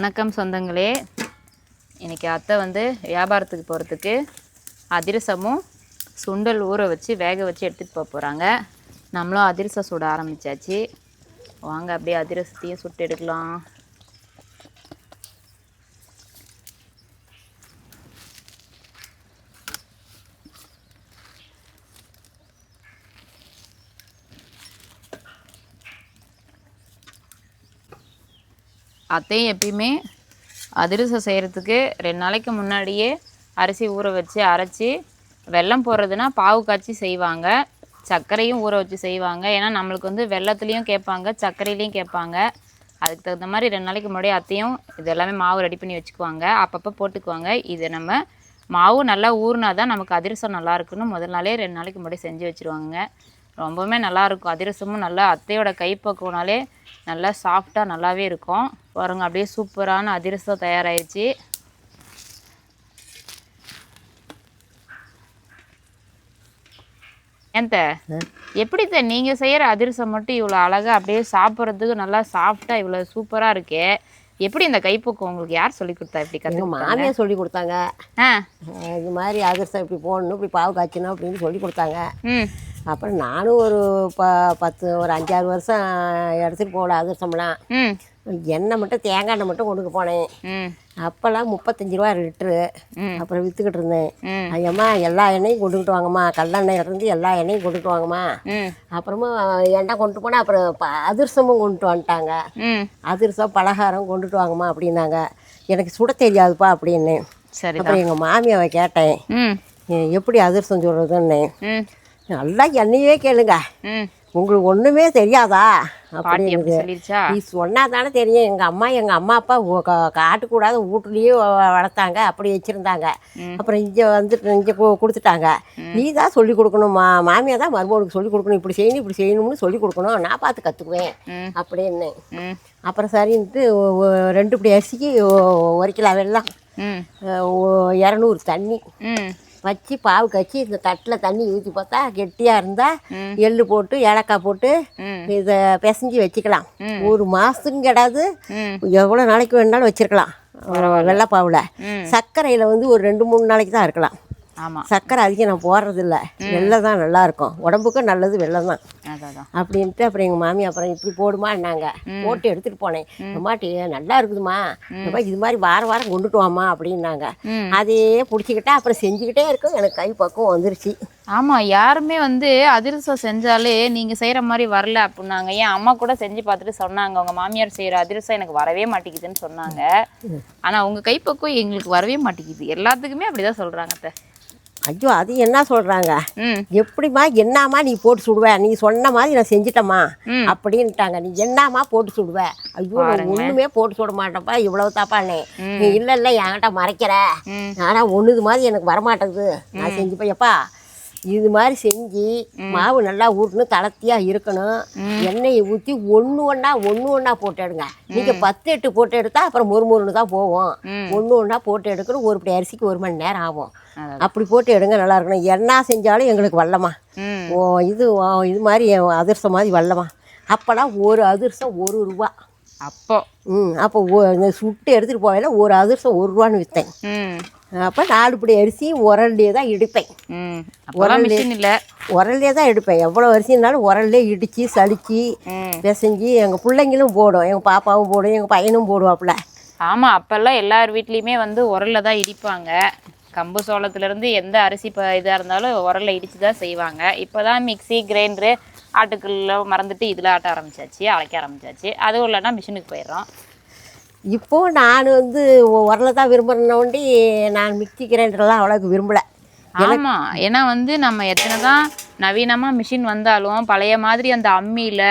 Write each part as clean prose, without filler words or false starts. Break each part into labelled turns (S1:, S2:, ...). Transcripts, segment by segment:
S1: வணக்கம் சொந்தங்களே. இன்றைக்கி அத்தை வந்து வியாபாரத்துக்கு போகிறதுக்கு அதிரசமும் சுண்டல் ஊற வச்சு வேக வச்சு எடுத்துகிட்டு போகிறாங்க. நம்மளும் அதிரசம் சுட ஆரம்பித்தாச்சு. வாங்க அப்படியே அதிரசத்தையும் சுட்டு எடுக்கலாம். அத்தையும் எப்பயுமே அதிரசம் செய்கிறதுக்கு 2 நாளைக்கு முன்னாடியே அரிசி ஊற வச்சு அரைச்சி வெல்லம் போடுறதுனா பாவு காய்ச்சி செய்வாங்க. சர்க்கரையும் ஊற வச்சு செய்வாங்க. ஏன்னா நம்மளுக்கு வந்து வெல்லத்துலேயும் கேட்பாங்க, சர்க்கரையிலையும் கேட்பாங்க. அதுக்கு தகுந்த மாதிரி 2 நாளைக்கு முன்னாடி அத்தையும் இது எல்லாமே மாவு ரெடி பண்ணி வச்சுக்குவாங்க. அப்பப்போ போட்டுக்குவாங்க. இது நம்ம மாவு நல்லா ஊறினா தான் நமக்கு அதிரசம் நல்லா இருக்குன்னு முதல் நாளே 2 நாளைக்கு முன்னாடி செஞ்சு வச்சுருவாங்க. ரொம்பவுமே நல்லாயிருக்கும். அதிரசமும் நல்லா அத்தையோட கைப்பக்குவனாலே நல்லா சாஃப்டாக நல்லாவே இருக்கும். பாருங்க அப்படியே சூப்பரான அதிரசம் தயாராகிடுச்சு. ஏன்த்த எப்படித்த நீங்கள் செய்கிற அதிரசம் மட்டும் இவ்வளோ அழகாக அப்படியே சாப்பிட்றதுக்கு நல்லா சாஃப்டாக இவ்வளோ சூப்பராக இருக்கே, எப்படி இந்த கைப்பக்குவம் உங்களுக்கு யார் சொல்லி கொடுத்தா? இப்படி கற்றுக்க
S2: மாமியார் சொல்லி கொடுத்தாங்க. இது மாதிரி அதிரசம் இப்படி போடணும், இப்படி பாவு காய்ச்சணும் அப்படின்னு சொல்லி கொடுத்தாங்க. அப்புறம் நானும் ஒரு 5-6 வருஷம் எடுத்துகிட்டு போகல அதிரசம்லாம். எண்ணெய் மட்டும் தேங்காய் எண்ணெய் மட்டும் கொண்டுட்டு போனேன். அப்போல்லாம் 35 ரூபா லிட்ரு. அப்புறம் விற்றுக்கிட்டு இருந்தேன். ஐயம்மா எல்லா எண்ணெயும் கொண்டுக்கிட்டு வாங்கம்மா, கல்லெண்ணெயிலேருந்து எல்லா எண்ணெயும் கொண்டுட்டு வாங்கம்மா. அப்புறமா எண்ணெய் கொண்டுட்டு போனால் அப்புறம் அதிரசமும் கொண்டுட்டு வந்துட்டாங்க. அதிரசம் பலகாரம் கொண்டுட்டு வாங்கம்மா அப்படின்னாங்க. எனக்கு சுட தெரியாதுப்பா அப்படின்னு.
S1: சரி.
S2: அப்புறம் எங்கள் மாமியாவை கேட்டேன், எப்படி அதிரசம் சொல்கிறதுன்னு. நல்லா என்னையே கேளுங்க, உங்களுக்கு ஒன்றுமே தெரியாதா அப்படின்னு. நீ சொன்னா தானே தெரியும். எங்கள் அம்மா அப்பா காட்டுக்கூடாத வீட்டுலேயே வளர்த்தாங்க, அப்படி வச்சுருந்தாங்க. அப்புறம் இங்கே வந்துட்டு இங்கே கொடுத்துட்டாங்க. நீ தான் சொல்லிக் கொடுக்கணும், மாமியார் தான் மருமகளுக்கு சொல்லிக் கொடுக்கணும், இப்படி செய்யணும் இப்படி செய்யணும்னு சொல்லிக் கொடுக்கணும், நான் பார்த்து கற்றுக்குவேன் அப்படின்னு. அப்புறம் சரின்ட்டு 2 படி அரிசிக்கு 1 கிலோ வெல்லம், 200 தண்ணி வச்சு பாவு காய்ச்சி இந்த தட்டில் தண்ணி ஊற்றி பார்த்தா கெட்டியாக இருந்தால் எள்ளு போட்டு ஏலக்காய் போட்டு இதை பிசைஞ்சு வச்சுக்கலாம். 1 மாதத்துக்கும் கிடாது, எவ்வளோ நாளைக்கு வேணாலும் வச்சுருக்கலாம். வெள்ளைப்பாவில் சர்க்கரையில் வந்து ஒரு 2-3 நாளைக்கு தான் இருக்கலாம்.
S1: ஆமாம்,
S2: சர்க்கரை அதிகம் நான் போடுறதில்ல. வெள்ளை தான் நல்லாயிருக்கும், உடம்புக்கும் நல்லது வெள்ளம் தான் அப்படின்ட்டு. அப்புறம் எங்கள் மாமி அப்புறம் இப்படி போடுமான்னாங்க. போட்டு எடுத்துகிட்டு போனேன். அம்மாட்டி நல்லா இருக்குதுமா, இது மாதிரி வாரம் கொண்டுட்டு வாமா அப்படின்னாங்க. அதையே பிடிச்சிக்கிட்டா அப்புறம் செஞ்சுக்கிட்டே இருக்கும். எனக்கு கை பக்குவம் வந்துருச்சு.
S1: ஆமாம், யாருமே வந்து அதிரசம் செஞ்சாலே நீங்கள் செய்கிற மாதிரி வரல அப்படின்னாங்க. என் அம்மா கூட செஞ்சு பார்த்துட்டு சொன்னாங்க, உங்கள் மாமியார் செய்கிற அதிரசம் எனக்கு வரவே மாட்டேங்குதுன்னு சொன்னாங்க. ஆனால் உங்கள் கைப்பக்குவம் எங்களுக்கு வரவே மாட்டேங்குது. எல்லாத்துக்குமே அப்படி தான் சொல்கிறாங்க.
S2: ஐயோ, அது என்ன சொல்கிறாங்க, எப்படிம்மா என்னம்மா நீ போட்டு சுடுவ, நீ சொன்ன மாதிரி நான் செஞ்சிட்டம்மா அப்படின்ட்டாங்க. நீ என்னம்மா போட்டு சுடுவ? ஐயோ, நான் ஒன்றுமே போட்டு சுட மாட்டேன்ப்பா, இவ்வளவு தாப்பானே. நீ இல்லை என்கிட்ட மறைக்கிற, ஆனால் ஒன்றுது மாதிரி எனக்கு வரமாட்டேங்குது, நான் செஞ்சுப்பேன்ப்பா. இது மாதிரி செஞ்சு மாவு நல்லா ஊட்டணும், தளர்த்தியாக இருக்கணும். எண்ணெயை ஊற்றி ஒன்று ஒன்றா போட்டு எடுங்க. நீங்கள் 10-8 போட்டு எடுத்தால் அப்புறம் மொறுன்னு தான் போவோம். ஒன்றா போட்டு எடுக்கணும். 1 படி அரிசிக்கு 1 மணி நேரம் ஆகும். அப்படி போட்டு எடுங்க, நல்லா இருக்கணும். என்ன செஞ்சாலும் எங்களுக்கு வல்லமா. இது மாதிரி அதிரசம் மாதிரி வல்லமா. அப்போலாம் ஒரு அதிரசம் 1 ரூபா. அப்போ சுட்டு எடுத்துகிட்டு போவேல, ஒரு அதிரசம் 1 ரூபான்னு விற்றேன். அப்போ 4 படி அரிசி உரல்லே தான் இடிப்பேன். உரல்லே தான் எடுப்பேன். எவ்வளோ அரிசினாலும் உரல்லே இடித்து சளிச்சு பிசைஞ்சி எங்கள் பிள்ளைங்களும் போடும், எங்கள் பாப்பாவும் போடும், எங்கள் பையனும் போடுவாப்புல.
S1: ஆமாம், அப்போல்லாம் எல்லார் வீட்லேயுமே வந்து உரல்ல தான் இடிப்பாங்க. கம்பு சோளத்துலேருந்து எந்த அரிசி இதாக இருந்தாலும் உரல்ல இடித்து தான் செய்வாங்க. இப்போ தான் மிக்சி கிரைண்டரு ஆட்டுக்குள்ள மறந்துட்டு இதில் ஆட்ட ஆரம்பிச்சாச்சு, அரைக்க ஆரம்பிச்சாச்சு. அதுவும் இல்லைன்னா மிஷினுக்கு போயிடுறோம்.
S2: இப்போது நான் வந்து உரலை தான் விரும்புகிறேன்னொண்டி நான் மிக்சி கிரைண்டர்லாம் அவ்வளோக்கு விரும்பலை.
S1: ஆமாம், ஏன்னா வந்து நம்ம எத்தனை தான் நவீனமாக மிஷின் வந்தாலும் பழைய மாதிரி அந்த அம்மியில்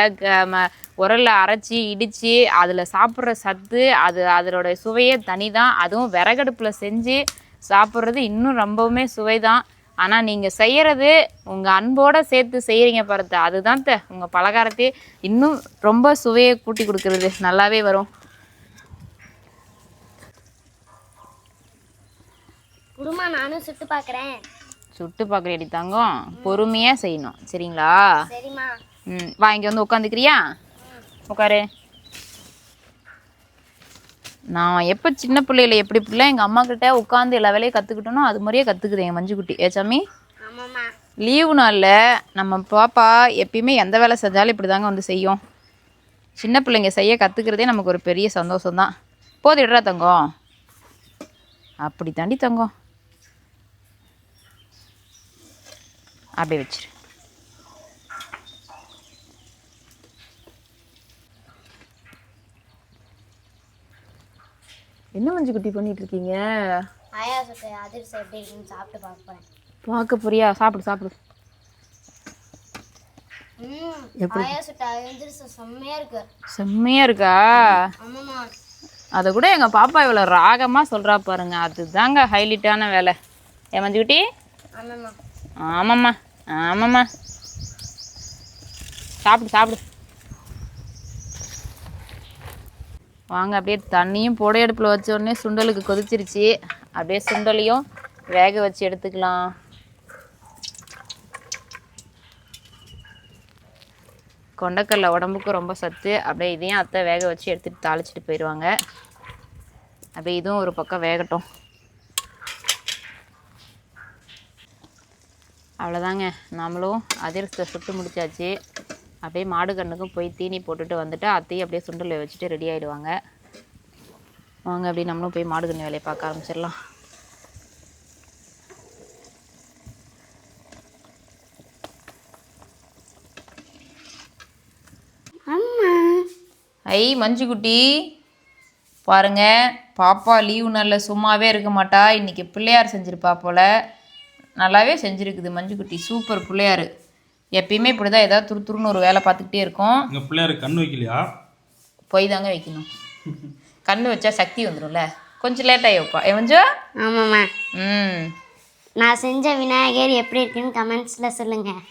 S1: உரலில் அரைச்சி இடித்து அதில் சாப்பிட்ற சத்து அதோட சுவையே தனி தான். அதுவும் விறகடுப்பில் செஞ்சு சாப்பிட்றது இன்னும் ரொம்பவுமே சுவை தான். ஆனால் நீங்கள் செய்கிறது உங்கள் அன்போடு சேர்த்து செய்கிறீங்க பாருத்த, அதுதான் உங்கள் பலகாரத்தையே இன்னும் ரொம்ப சுவையை கூட்டி கொடுக்குறது, நல்லாவே வரும்.
S3: குடுமா, நானும் சுட்டு பார்க்குறேன்.
S1: சுட்டு பார்க்குறேடி தங்கம், பொறுமையாக செய்யணும் சரிங்களா?
S3: சரிம்மா.
S1: வா, இங்கே வந்து உட்காந்துக்கிறியா? உட்காரு. நான் எப்போ சின்ன பிள்ளையில எப்படி பிள்ளை எங்கள் அம்மா கிட்ட உட்காந்து எல்லா வேலையும் கற்றுக்கிட்டோனோ அது மாதிரியே கற்றுக்குது என் மஞ்சுக்குட்டி. சாமி
S3: ஆமாம்மா.
S1: லீவு நாளில் நம்ம பாப்பா எப்பயுமே எந்த வேலை செஞ்சாலும் இப்படி தாங்க வந்து செய்யும். சின்ன பிள்ளைங்க செய்ய கற்றுக்கிறதே நமக்கு ஒரு பெரிய சந்தோஷம்தான். போது இடுறா தங்கம், அப்படி தாண்டி தங்கம், அப்படியே வச்சிரு. என்ன மஞ்சு குட்டி பண்ணிட்டு இருக்கீங்க?
S3: ஆயா சுட்டு அதிர்ஷ்டம் எப்படி இருக்குன்னு சாப்பிட்டு பார்க்க போறேன்.
S1: பார்க்க போறியா? சாப்பிடு சாப்பிடு.
S3: ஆயா சுட்டு அதிர்ஷ்டம் செம்மையா இருக்கு.
S1: செம்மையா இருக்கா?
S3: ஆமாம்மா.
S1: அதை கூட எங்கள் பாப்பா இவ்வளோ ராகமாக சொல்கிறா பாருங்க, அதுதாங்க ஹைலைட்டான வேலை. ஏன் மஞ்சு குட்டி?
S3: ஆமாம்மா.
S1: ஆமாம்மா ஆமாம்மா. சாப்பிடு சாப்பிடு. வாங்க அப்படியே தண்ணியும் பொடை அடுப்பில் வச்ச உடனே சுண்டலுக்கு கொதிச்சிருச்சு. அப்படியே சுண்டலையும் வேக வச்சு எடுத்துக்கலாம். கொண்டக்கடலை உடம்புக்கு ரொம்ப சத்து. அப்படியே இதையும் அத்தை வேக வச்சு எடுத்துகிட்டு தாளிச்சிட்டு போயிடுவாங்க. அப்படியே இதுவும் ஒரு பக்கம் வேகட்டும். அவ்வளோதாங்க, நம்மளும் அதிரசத்தை சுட்டு முடிச்சாச்சு. அப்படியே மாடு கண்ணுக்கும் போய் தீனி போட்டுட்டு வந்துட்டு அத்தையும் அப்படியே சுண்டலை வச்சுட்டு ரெடி ஆகிடுவாங்க. வாங்க அப்படியே நம்மளும் போய் மாடு கண்ணு வேலையை பார்க்க ஆரம்பிச்சிடலாம். ஐ மஞ்சு குட்டி பாருங்க, பாப்பா லீவு நாளில் சும்மாவே இருக்க மாட்டா. இன்றைக்கி பிள்ளையார் செஞ்சுருப்பா போல். நல்லாவே செஞ்சுருக்குது மஞ்சு குட்டி, சூப்பர் பிள்ளையார். எப்பயுமே இப்படி தான் ஏதாவது துருத்துருன்னு ஒரு வேலை பார்த்துக்கிட்டே இருக்கும்.
S4: எங்கள் பிள்ளையார் கண் வைக்கலையா?
S1: போய் தாங்க வைக்கணும். கண் வச்சா சக்தி வந்துடும்ல. கொஞ்சம் லேட்டாகி வைப்பா. கொஞ்சம்.
S3: ஆமாம்மா.
S1: ம்,
S3: நான் செஞ்ச விநாயகர் எப்படி இருக்குன்னு கமெண்ட்ஸில் சொல்லுங்கள்.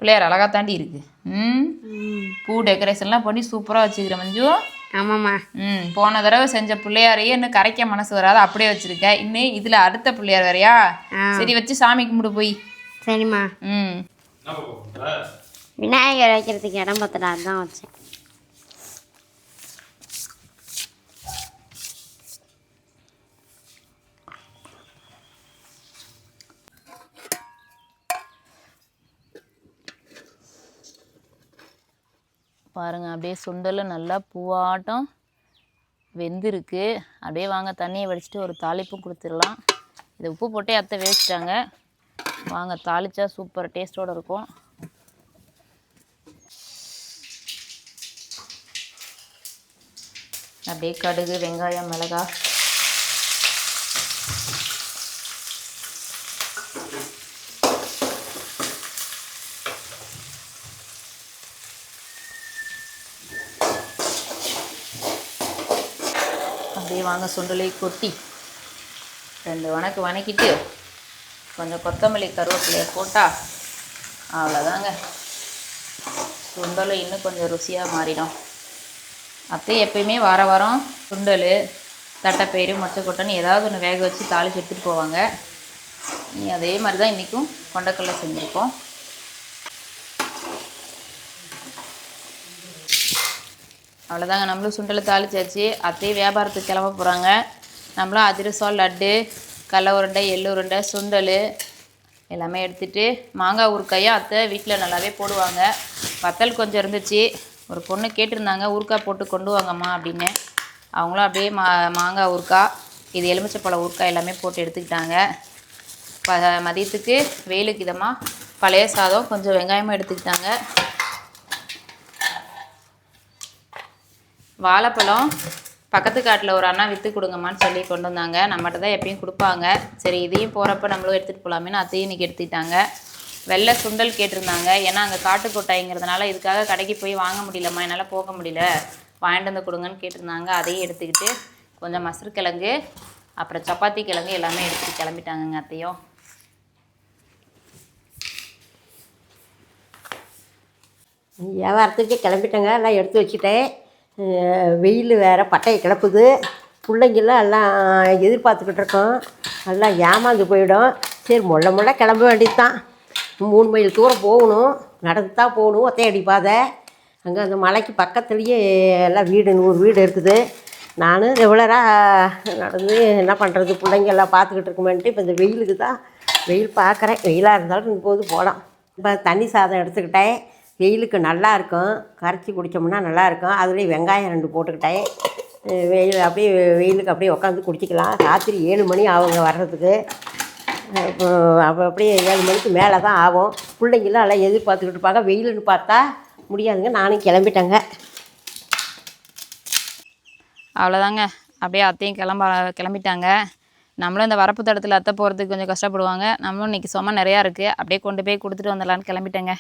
S1: பிள்ளையார் அழகா தாண்டி இருக்கு. பூ டெக்கரேஷன்லாம் பண்ணி சூப்பராக வச்சுக்கிறேன் மஞ்சு.
S3: ஆமாம்மா.
S1: போன தடவை செஞ்ச பிள்ளையாரையே இன்னும் கரைக்க மனசு வராது, அப்படியே வச்சிருக்கேன். இன்னும் இதில் அடுத்த பிள்ளையார் வேறையா? சரி வச்சு சாமி கும்பிடு போய்.
S3: சரிம்மா. விநாயகர் வைக்கிறதுக்கு இடம் பத்தடா, தான் வச்சேன்.
S1: பாருங்கள் அப்படியே சுண்டலும் நல்லா பூவாட்டம் வெந்திருக்கு. அப்படியே வாங்க தண்ணியை வடிச்சிட்டு ஒரு தாளிப்பும் கொடுத்துடலாம். இதை உப்பு போட்டே அத்தை வேஸ்ட்டாங்க. வாங்க தாளிச்சா சூப்பர் டேஸ்ட்டோடு இருக்கும். அப்படியே கடுகு வெங்காயம் மிளகாய் அப்படியே வாங்க சுண்டலை கொட்டி 2 வணக்கு வணக்கிட்டு கொஞ்சம் கொத்தமல்லி கருவேப்பிலையை போட்டால் அவ்வளோதாங்க, சுண்டல் இன்னும் கொஞ்சம் ருசியாக மாறிடும். அத்தை எப்பயுமே வார வாரம் சுண்டல் தட்டைப்பயிறு மொச்சக்கொட்டைன்னு ஏதாவது ஒன்று வேக வச்சு தாளித்து எடுத்துகிட்டு போவாங்க. அதே மாதிரி தான் இன்றைக்கும் கொண்டக்கடலை செஞ்சுருக்கோம். அவ்வளோதாங்க, நம்மளும் சுண்டலை தாளிச்சாச்சு. அத்தையும் வியாபாரத்துக்கு கிளம்ப போகிறாங்க. நம்மளும் அதிரசம் லட்டு கடலை உருண்டை எள்ளு உருண்டை சுண்டல் எல்லாமே எடுத்துகிட்டு மாங்காய் ஊறுக்காயும் அத்தை வீட்டில் நல்லாவே போடுவாங்க. வத்தல் கொஞ்சம் இருந்துச்சு. ஒரு பொண்ணு கேட்டிருந்தாங்க ஊறுக்காய் போட்டு கொண்டு வாங்கம்மா அப்படின்னு. அவங்களும் அப்படியே மாங்காய் ஊறுக்காய் இது எலுமிச்சப்பழம் ஊறுக்காய் எல்லாமே போட்டு எடுத்துக்கிட்டாங்க. மதியத்துக்கு வெயிலுக்கு இதமாக பழைய சாதம் கொஞ்சம் வெங்காயமும் எடுத்துக்கிட்டாங்க. வாழைப்பழம் பக்கத்து காட்டில் ஒரு அண்ணா விற்று கொடுங்கம்மான்னு சொல்லி கொண்டு வந்தாங்க. நம்மகிட்ட தான் எப்பயும் கொடுப்பாங்க. சரி இதையும் போகிறப்ப நம்மளும் எடுத்துகிட்டு போகலாமேன்னு அத்தையும் இன்றைக்கி எடுத்துக்கிட்டாங்க. வெள்ளை சுண்டல் கேட்டிருந்தாங்க. ஏன்னா அங்கே காட்டுக்கொட்டாய்ங்கிறதுனால இதுக்காக கடைக்கு போய் வாங்க முடியலம்மா, என்னால் போக முடியல, வாங்கிட்டு வந்து கொடுங்கன்னு கேட்டிருந்தாங்க. அதையும் எடுத்துக்கிட்டு கொஞ்சம் மசருக்கிழங்கு அப்புறம் சப்பாத்தி கிழங்கு எல்லாமே எடுத்துகிட்டு கிளம்பிட்டாங்கங்க அத்தையும்.
S2: வியாபாரத்துக்கு கிளம்பிட்டேங்க, எல்லாம் எடுத்து வச்சுட்டேன். வெயில் வேறு பட்டையை கிளப்புது. பிள்ளைங்கெல்லாம் எல்லாம் எதிர்பார்த்துக்கிட்டு இருக்கோம். எல்லாம் ஏமாந்து போயிடும். சரி முள்ள கிளம்ப வேண்டியது தான். 3 மைல் தூரம் போகணும், நடந்து தான் போகணும். ஒத்தையடி பாதை. அங்கே அந்த மலைக்கு பக்கத்துலேயே எல்லாம் வீடு 100 வீடு இருக்குது. நானும் ரெகுலராக நடந்து என்ன பண்ணுறது, பிள்ளைங்க எல்லாம் பார்த்துக்கிட்டு இருக்குமேன்ட்டு இப்போ இந்த வெயிலுக்கு தான் வெயில் பார்க்குறேன். வெயிலாக இருந்தாலும் போது போகலாம். இப்போ தண்ணி சாதம் எடுத்துக்கிட்டேன், வெயிலுக்கு நல்லாயிருக்கும், கரைச்சி குடித்தோம்னா நல்லாயிருக்கும். அதுலேயும் வெங்காயம் 2 போட்டுக்கிட்டேன். வெயில் அப்படியே வெயிலுக்கு அப்படியே உட்காந்து குடிச்சிக்கலாம். ராத்திரி 7 மணி ஆகுங்க வர்றதுக்கு. அப்போ அப்படியே 7 மணிக்கு மேலே தான் ஆகும். பிள்ளைங்களாம் எல்லாம் எதிர்பார்த்துக்கிட்டு இருப்பாங்க. வெயிலுன்னு பார்த்தா முடியாதுங்க, நானும் கிளம்பிட்டேங்க.
S1: அவ்வளோதாங்க, அப்படியே அத்தையும் கிளம்பிட்டாங்க. நம்மளும் இந்த வரப்பு தடத்தில் அத்தை போகிறதுக்கு கொஞ்சம் கஷ்டப்படுவாங்க. நம்மளும் இன்றைக்கி சும்மா நிறையா இருக்குது, அப்படியே கொண்டு போய் கொடுத்துட்டு வந்துடலான்னு கிளம்பிட்டேங்க.